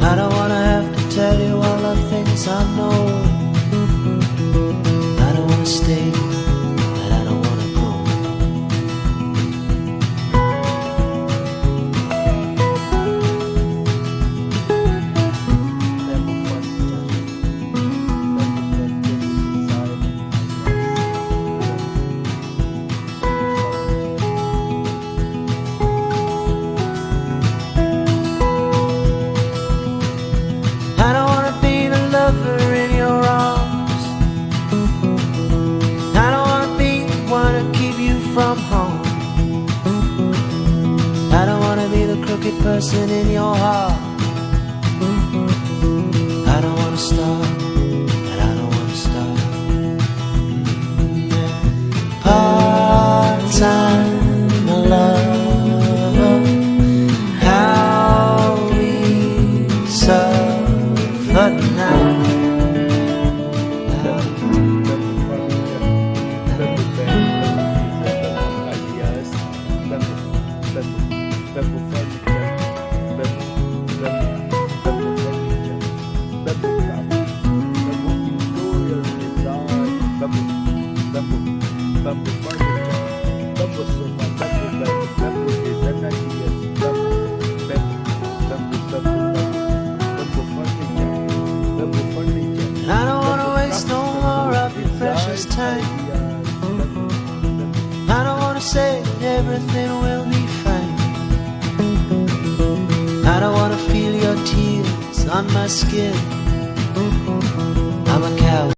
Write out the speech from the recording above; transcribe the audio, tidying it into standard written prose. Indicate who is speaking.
Speaker 1: I don't wanna have to tell you all the things I know. I don't wanna stay, but I don't wanna go. I don't wanna be the lover in your arms. I don't wanna be the one to keep you from home. I don't wanna be the crooked person in your heart. I don't wanna start, but I don't wanna start. Part-time love, how we suffer now. I don't wanna waste no more of your precious time. I don't wanna say that everything will be fine. I don't wanna feel your tears on my skin. I'm a coward.